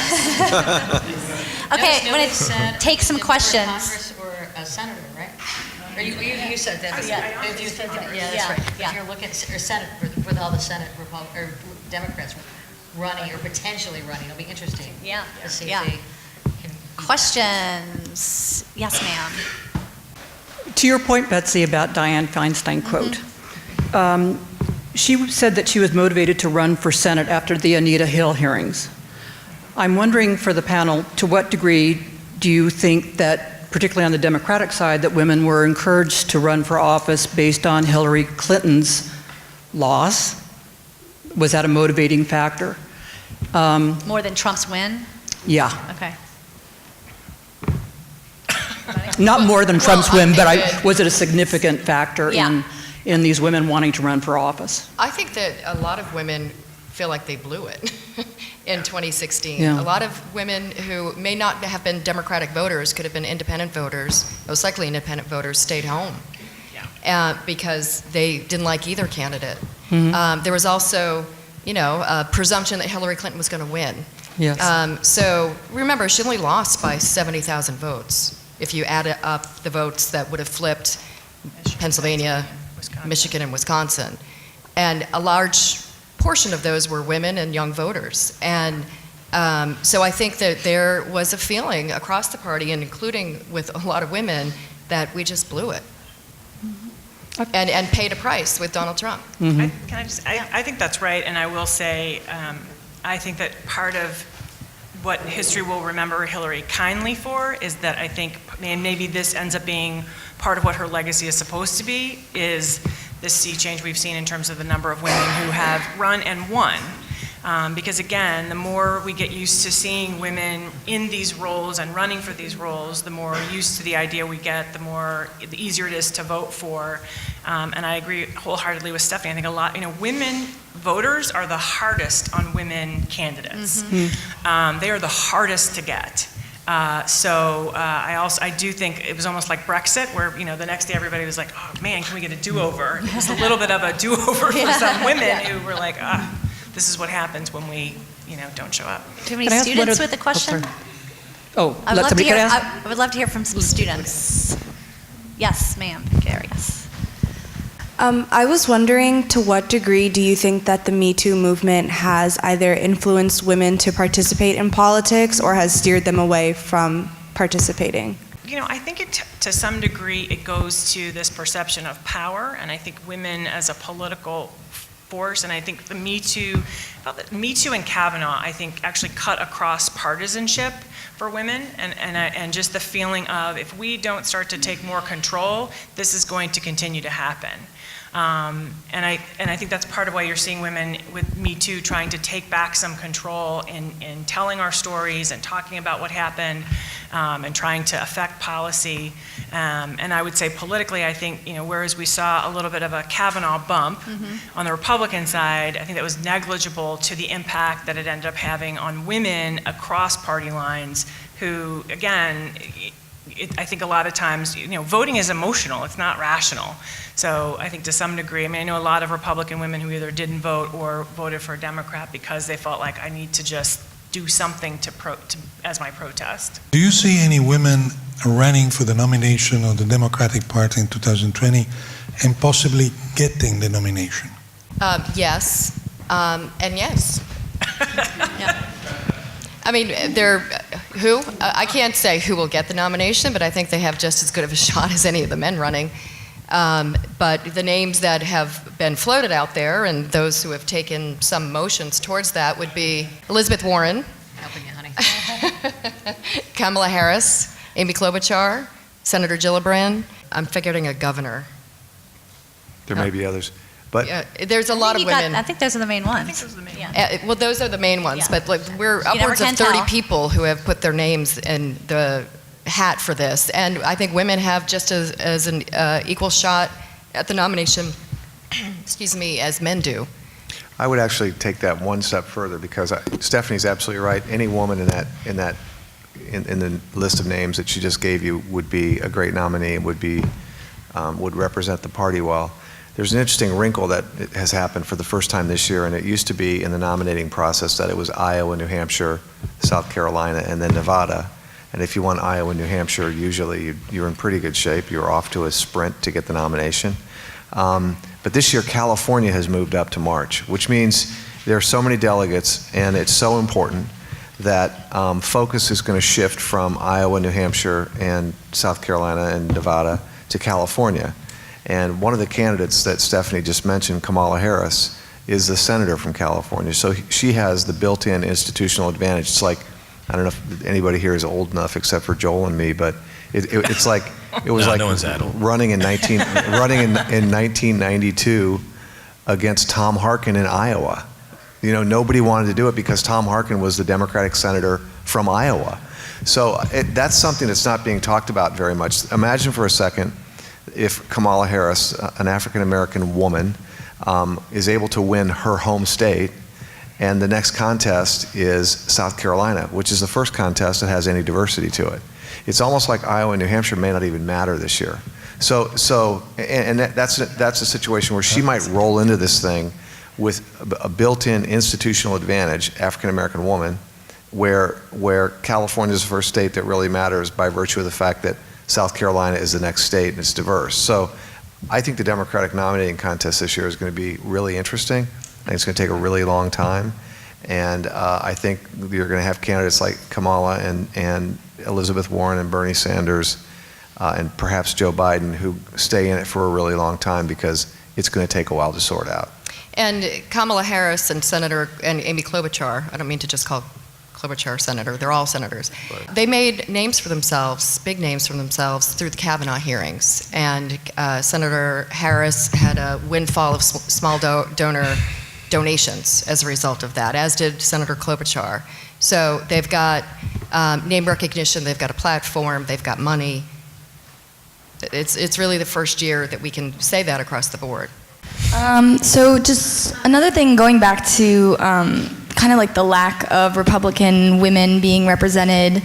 Okay, I'm going to take some questions. Congress or a senator, right? Or you said that. Yeah. If you said that, yeah, that's Yeah, right. yeah. If you're looking, or Senate, with all the Senate or Democrats running or potentially running, it'll be interesting. Yeah. To see Yeah. if they can. Questions? Yes, ma'am. To your point, Betsy, about Dianne Feinstein quote, she said that she was motivated to run for Senate after the Anita Hill hearings. I'm wondering for the panel, to what degree do you think that, particularly on the Democratic side, that women were encouraged to run for office based on Hillary Clinton's loss? Was that a motivating factor? More than Trump's win? Yeah. Okay. Not more than Trump's win, but think was it a significant factor Yeah. in these women wanting to run for office? I think that a lot of women feel like they blew it in 2016. Yeah. A lot of women who may not have been Democratic voters, could have been independent voters, most likely independent voters, stayed home because they didn't like either candidate. There was also, a presumption that Hillary Clinton was going to win. Yes. So remember, she only lost by 70,000 votes. If you add up the votes that would have flipped Pennsylvania, Michigan, and Wisconsin. And a large portion of those were women and young voters. And so I think that there was a feeling across the party, and including with a lot of women, that we just blew it. And paid a price with Donald Trump. I think that's right, and I will say, I think that part of what history will remember Hillary kindly for is that I think, and maybe this ends up being part of what her legacy is supposed to be, is this sea change we've seen in terms of the number of women who have run and won. Because again, the more we get used to seeing women in these roles and running for these roles, the more used to the idea we get, the easier it is to vote for. And I agree wholeheartedly with Stephanie. I think a lot, women voters are the hardest on women candidates. They are the hardest to get. I do think it was almost like Brexit, where the next day everybody was like, "Oh man, can we get a do-over?" It was a little bit of a do-over for some women who were like, "This is what happens when we, don't show up." Do you have Can I any ask students what with a question? Let somebody can ask. I would love to hear from some students. Yes, ma'am. Gary, yes. I was wondering, to what degree do you think that the Me Too movement has either influenced women to participate in politics or has steered them away from participating? I think to some degree it goes to this perception of power, and I think women as a political force, and I think the Me Too and Kavanaugh, I think, actually cut across partisanship for women, and just the feeling of, if we don't start to take more control, this is going to continue to happen. And I think that's part of why you're seeing women with Me Too trying to take back some control in telling our stories and talking about what happened, and trying to affect policy. And I would say politically, I think, whereas we saw a little bit of a Kavanaugh bump on the Republican side, I think that was negligible to the impact that it ended up having on women across party lines who, again, I think a lot of times, voting is emotional, it's not rational. So I think to some degree, I know a lot of Republican women who either didn't vote or voted for a Democrat because they felt like, I need to just do something as my protest. Do you see any women running for the nomination of the Democratic Party in 2020 and possibly getting the nomination? Yes, and yes. Yeah. I mean, there Who? I can't say who will get the nomination, but I think they have just as good of a shot as any of the men running. But the names that have been floated out there and those who have taken some motions towards that would be Elizabeth Warren, Helping you, honey. Kamala Harris, Amy Klobuchar, Senator Gillibrand. I'm figuring a governor. There may be others. But Yeah, there's a lot of women. I think those are the main ones. Well, those are the main ones, Yeah. but like, we're never upwards of can 30 tell. people who have put their names in the hat for this, and I think women have just as an equal shot at the nomination, excuse me, as men do. I would actually take that one step further because Stephanie's absolutely right. Any woman in the list of names that she just gave you would be a great nominee and would represent the party well. There's an interesting wrinkle that has happened for the first time this year, and it used to be in the nominating process that it was Iowa, New Hampshire, South Carolina, and then Nevada. And if you won Iowa, New Hampshire, usually you're in pretty good shape. You're off to a sprint to get the nomination. But this year, California has moved up to March, which means there are so many delegates, and it's so important that focus is going to shift from Iowa, New Hampshire, and South Carolina, and Nevada to California. And one of the candidates that Stephanie just mentioned, Kamala Harris, is the senator from California. So she has the built-in institutional advantage. It's like, I don't know if anybody here is old enough except for Joel and me, but it's like, it was No, like no one's that old. running in 1992 against Tom Harkin in Iowa. You know, nobody wanted to do it because Tom Harkin was the Democratic senator from Iowa. So that's something that's not being talked about very much. Imagine for a second if Kamala Harris, an African-American woman, is able to win her home state, and the next contest is South Carolina, which is the first contest that has any diversity to it. It's almost like Iowa and New Hampshire may not even matter this year. That's a situation where she might roll into this thing with a built-in institutional advantage, African-American woman, where California is the first state that really matters by virtue of the fact that South Carolina is the next state and it's diverse. So I think the Democratic nominating contest this year is going to be really interesting. I think it's going to take a really long time. And I think you're going to have candidates like Kamala and Elizabeth Warren and Bernie Sanders and perhaps Joe Biden who stay in it for a really long time because it's going to take a while to sort out. And Kamala Harris and Amy Klobuchar, I don't mean to just call Klobuchar senator, they're all senators. Right. They made names for themselves, big names for themselves through the Kavanaugh hearings. And Senator Harris had a windfall of small donor donations as a result of that, as did Senator Klobuchar. So they've got name recognition, they've got a platform, they've got money. It's really the first year that we can say that across the board. So just another thing, going back to kind of like the lack of Republican women being represented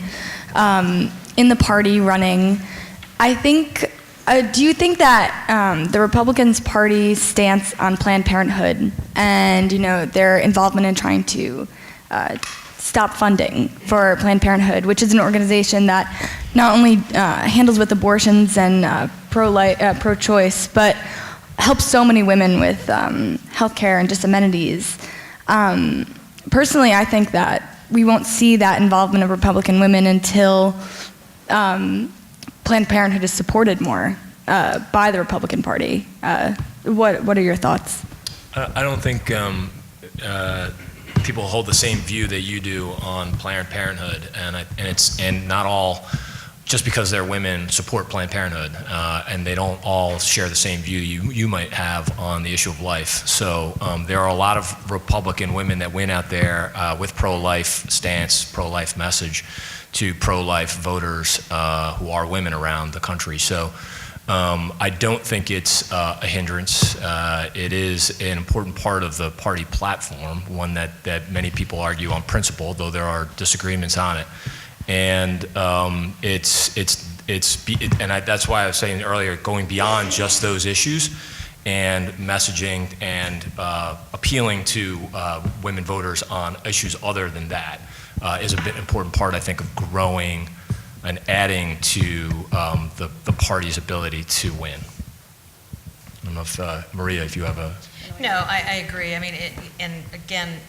in the party running, I think, do you think that the Republicans' party stance on Planned Parenthood and, you know, their involvement in trying to stop funding for Planned Parenthood, which is an organization that not only handles with abortions and pro-choice, but helps so many women with health care and just amenities. Personally, I think that we won't see that involvement of Republican women until Planned Parenthood is supported more by the Republican Party. What are your thoughts? I don't think people hold the same view that you do on Planned Parenthood, and not all, just because they're women, support Planned Parenthood, and they don't all share the same view you might have on the issue of life. So there are a lot of Republican women that went out there with pro-life stance, pro-life message to pro-life voters who are women around the country. So I don't think it's a hindrance. It is an important part of the party platform, one that many people argue on principle, though there are disagreements on it. And that's why I was saying earlier, going beyond just those issues and messaging and appealing to women voters on issues other than that is a bit important part, I think, of growing and adding to the party's ability to win. I don't know if, Maria, if you have a... No, I agree. I mean, and again,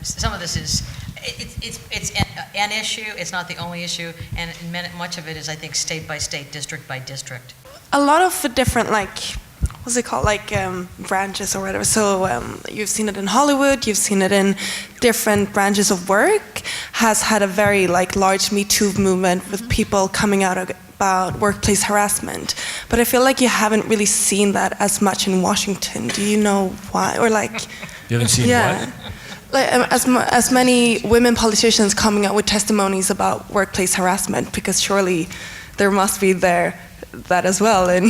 some of this is, It's an issue, it's not the only issue, and much of it is, I think, state by state, district by district. A lot of the different, like, what's it called, like branches or whatever. So you've seen it in Hollywood, you've seen it in different branches of work, has had a very like large Me Too movement with people coming out about workplace harassment. But I feel like you haven't really seen that as much in Washington. Do you know why? Or like, You haven't seen yeah. what? Like, as many women politicians coming out with testimonies about workplace harassment, because surely there must be that as well in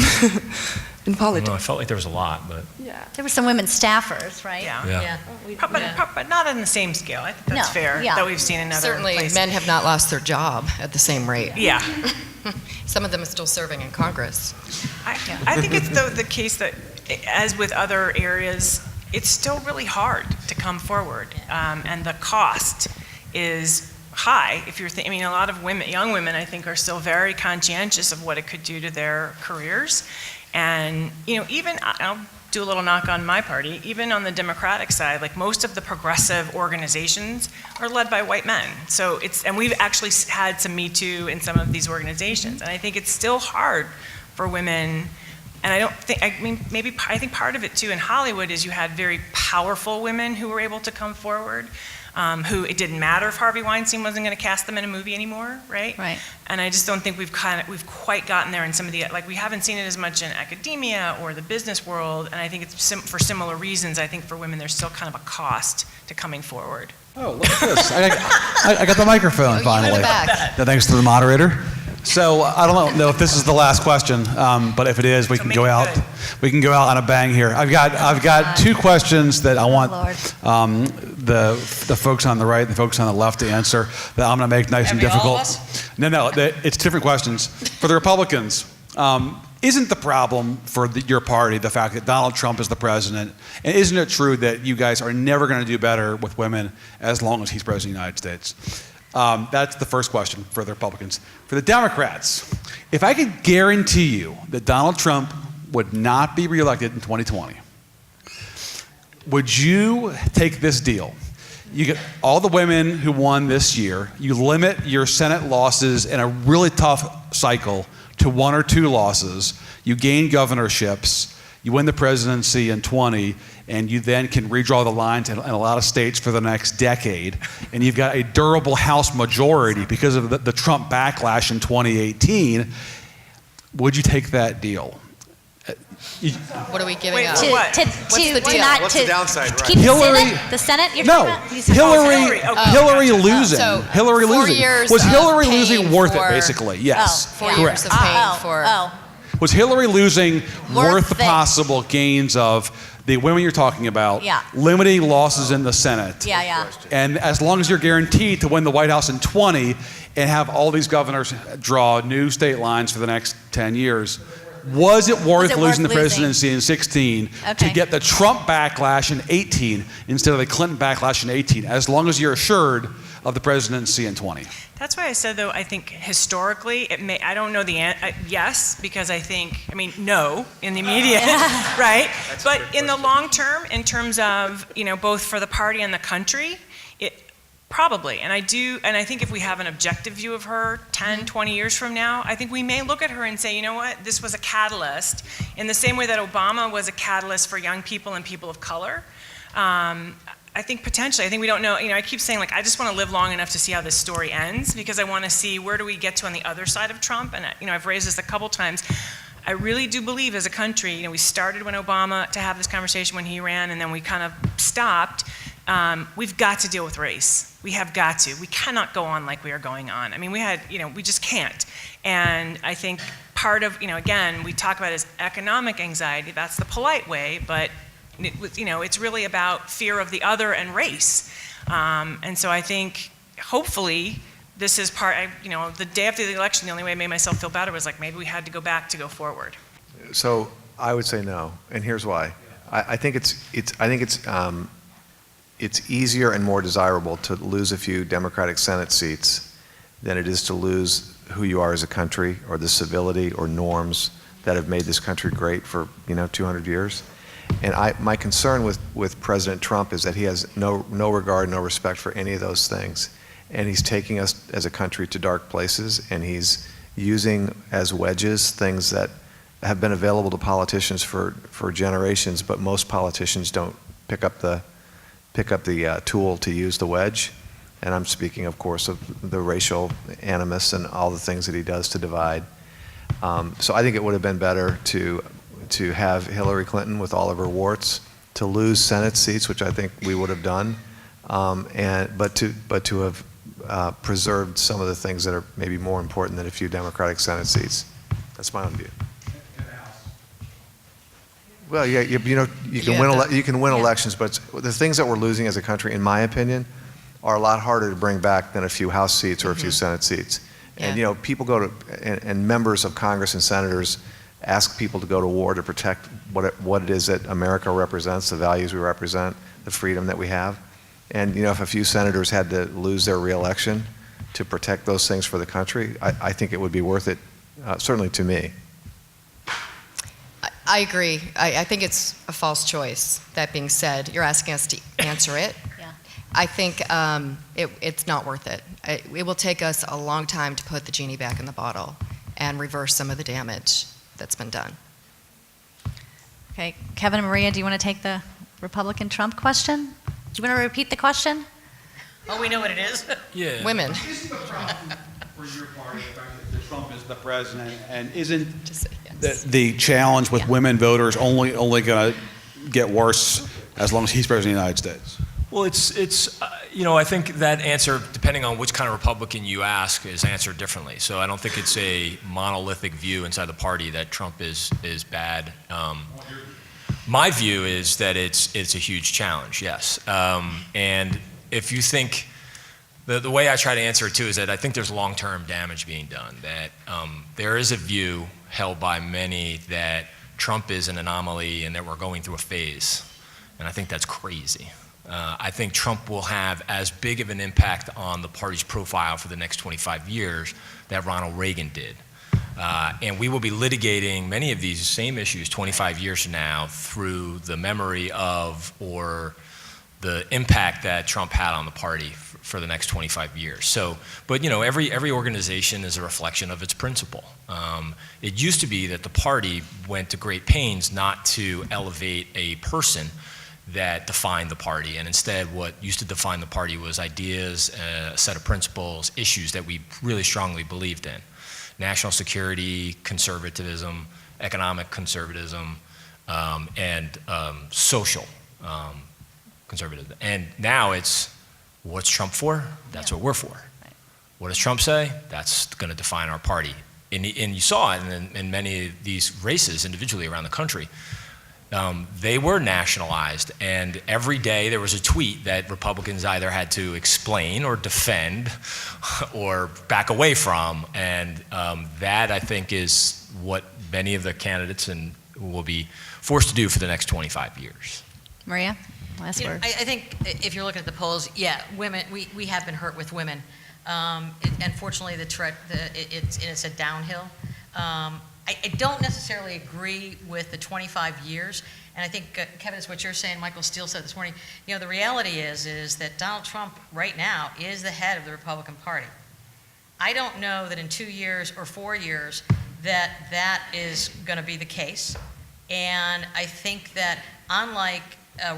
in I politics. don't know, I felt like there was a lot, but Yeah. There were some women staffers, right? yeah. But not on the same scale. I think that's No, fair, yeah. that we've seen in other Certainly, places. men have not lost their job at the same rate. Yeah. Some of them are still serving in Congress. I think it's the case that, as with other areas, it's still really hard to come forward, and the cost is high. If you're, I mean, a lot of women, young women, I think, are still very conscientious of what it could do to their careers, and even I'll do a little knock on my party. Even on the Democratic side, like most of the progressive organizations are led by white men. So and we've actually had some Me Too in some of these organizations, and I think it's still hard for women. And I think part of it too in Hollywood is you had very powerful women who were able to come forward, who it didn't matter if Harvey Weinstein wasn't going to cast them in a movie anymore, right? Right. And I just don't think we've quite gotten there in some of the, like, we haven't seen it as much in academia or the business world, and I think it's for similar reasons. I think for women there's still kind of a cost to coming forward. Oh, look at this. I got the microphone finally. You in the back. Thanks to the moderator. So I don't know if this is the last question, but if it is, we can go out. We can go out on a bang here. I've got two questions that I want the folks on the right, the folks on the left to answer. That I'm going to make nice and difficult. No, it's different questions for the Republicans. Isn't the problem for your party the fact that Donald Trump is the president? And isn't it true that you guys are never going to do better with women as long as he's president of the United States? That's the first question for the Republicans. For the Democrats, if I could guarantee you that Donald Trump would not be reelected in 2020, would you take this deal? You get all the women who won this year, you limit your Senate losses in a really tough cycle to 1 or 2 losses, you gain governorships, you win the presidency in 20, and you then can redraw the lines in a lot of states for the next decade, and you've got a durable House majority because of the Trump backlash in 2018, would you take that deal? What are we giving up? What? What's the deal? What's the downside, right? Keep Hillary- the Senate you're No, talking about? Hillary losing. So, Hillary 4 losing. years Was of Hillary paying losing worth it, for- basically? Yes. 4 years of paying for. Was Hillary losing worth the it. possible gains of the women you're talking about, Yeah. limiting losses in the Senate? Yeah. And as long as you're guaranteed to win the White House in 20 and have all these governors draw new state lines for the next 10 years, was it worth losing the presidency in 16 to Okay. get the Trump backlash in 18 instead of the Clinton backlash in 18, as long as you're assured of the presidency in 20? That's why I said, though, I think historically, it may, I don't know the answer, yes, because no, in the immediate, right? But in the long term, in terms of, both for the party and the country, it probably, and I think if we have an objective view of her 10, 20 years from now, I think we may look at her and say, you know what, this was a catalyst, in the same way that Obama was a catalyst for young people and people of color. I think potentially, we don't know, I keep saying, I just want to live long enough to see how this story ends, because I want to see where do we get to on the other side of Trump, and I've raised this a couple times. I really do believe as a country, we started when Obama to have this conversation when he ran, and then we kind of stopped. We've got to deal with race. We have got to. We cannot go on like we are going on. We just can't. And I think part of, again, we talk about it as economic anxiety. That's the polite way, but it's really about fear of the other and race. And so I think, hopefully, this is part, the day after the election, the only way I made myself feel better was maybe we had to go back to go forward. So I would say no, and here's why. I think it's easier and more desirable to lose a few Democratic Senate seats than it is to lose who you are as a country, or the civility or norms that have made this country great for 200 years. And my concern with President Trump is that he has no regard, no respect for any of those things. And he's taking us as a country to dark places, and he's using as wedges things that have been available to politicians for generations, but most politicians don't pick up the tool to use the wedge. And I'm speaking, of course, of the racial animus and all the things that he does to divide. So I think it would have been better to have Hillary Clinton, with all of her warts, to lose Senate seats, which I think we would have done, but to have preserved some of the things that are maybe more important than a few Democratic Senate seats. That's my own view. Well, yeah, you can win elections, but the things that we're losing as a country, in my opinion, are a lot harder to bring back than a few House seats or a few Senate seats. And people go to, and members of Congress and senators ask people to go to war to protect what it is that America represents, the values we represent, the freedom that we have. And if a few senators had to lose their reelection to protect those things for the country, I think it would be worth it, certainly to me. I agree. I think it's a false choice. That being said, you're asking us to answer it. Yeah. I think it's not worth it. It will take us a long time to put the genie back in the bottle and reverse some of the damage that's been done. Okay, Kevin and Maria, do you want to take the Republican Trump question? Do you want to repeat the question? Oh, we know what it is. Yeah. Women. Isn't the problem for your party the fact that Trump is the president, and isn't the challenge with women voters only going to get worse as long as he's president of the United States? Well, it's I think that answer, depending on which kind of Republican you ask, is answered differently. So I don't think it's a monolithic view inside the party that Trump is bad. My view is that it's a huge challenge, yes. And if you think, the way I try to answer it too is that I think there's long-term damage being done, that there is a view held by many that Trump is an anomaly and that we're going through a phase. And I think that's crazy. I think Trump will have as big of an impact on the party's profile for the next 25 years that Ronald Reagan did. And we will be litigating many of these same issues 25 years from now through the memory of or the impact that Trump had on the party for the next 25 years. So, but every organization is a reflection of its principle. It used to be that the party went to great pains not to elevate a person that defined the party, and instead what used to define the party was ideas, a set of principles, issues that we really strongly believed in. National security, conservatism, economic conservatism, and social conservatism. And now it's, what's Trump for? That's what we're for. Right. What does Trump say? That's going to define our party. And you saw it in many of these races individually around the country. They were nationalized, and every day there was a tweet that Republicans either had to explain or defend or back away from, and that, I think, is what many of the candidates will be forced to do for the next 25 years. Maria, last word. I think if you're looking at the polls, women, we have been hurt with women. Unfortunately, it's a downhill. I don't necessarily agree with the 25 years, and I think, Kevin, it's what you're saying, Michael Steele said this morning, the reality is that Donald Trump right now is the head of the Republican Party. I don't know that in 2 years or 4 years that is going to be the case, and I think that unlike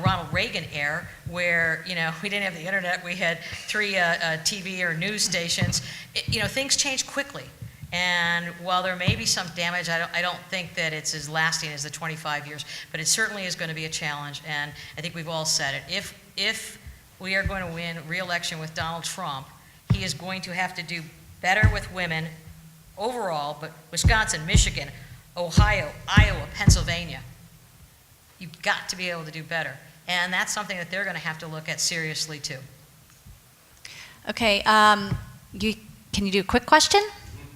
Ronald Reagan era, where we didn't have the internet, we had 3 TV or news stations, things change quickly. And while there may be some damage, I don't think that it's as lasting as the 25 years, but it certainly is going to be a challenge, and I think we've all said it. If we are going to win re-election with Donald Trump, he is going to have to do better with women overall, but Wisconsin, Michigan, Ohio, Iowa, Pennsylvania, you've got to be able to do better. And that's something that they're going to have to look at seriously, too. Okay, can you do a quick question?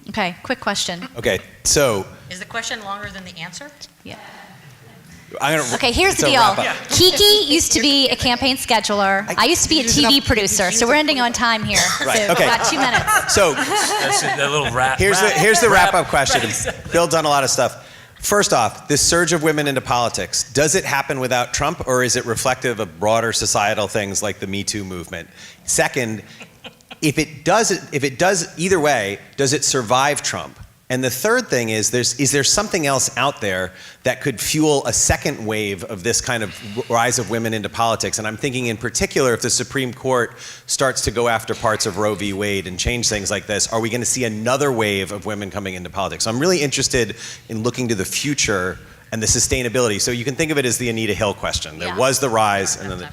Okay, quick question. Okay, so. Is the question longer than the answer? Yeah. Okay, here's the deal. Kiki used to be a campaign scheduler. I used to be a TV producer, so we're ending on time here. Right, so okay. about 2 minutes. So That's a little wrap. here's the wrap-up question. Bill's done a lot of stuff. First off, this surge of women into politics, does it happen without Trump, or is it reflective of broader societal things like the Me Too movement? Second, if it does either way, does it survive Trump? And the third thing is there something else out there that could fuel a second wave of this kind of rise of women into politics? And I'm thinking in particular, if the Supreme Court starts to go after parts of Roe v. Wade and change things like this, are we going to see another wave of women coming into politics? So I'm really interested in looking to the future and the sustainability. So you can think of it as the Anita Hill question. There was the rise, and then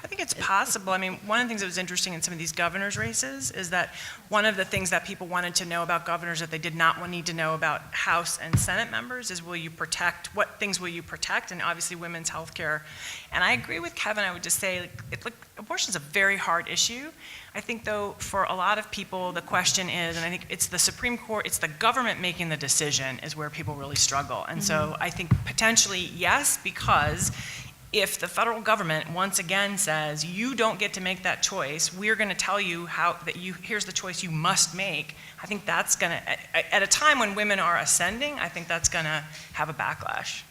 I think it's possible. I mean, one of the things that was interesting in some of these governors' races is that one of the things that people wanted to know about governors that they did not need to know about House and Senate members is what things will you protect, and obviously women's health care. And I agree with Kevin. I would just say, abortion is a very hard issue. I think, though, for a lot of people, the question is, and I think it's the Supreme Court, it's the government making the decision is where people really struggle. And so I think potentially yes, because if the federal government once again says, you don't get to make that choice, we're going to tell you here's the choice you must make, I think that's going to, at a time when women are ascending, I think that's going to have a backlash.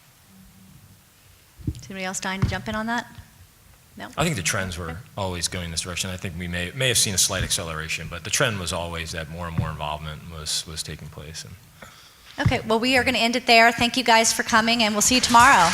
Is anybody else dying to jump in on that? No? I think the trends were always going in this direction. I think we may have seen a slight acceleration, but the trend was always that more and more involvement was taking place. Okay, well, we are going to end it there. Thank you guys for coming, and we'll see you tomorrow.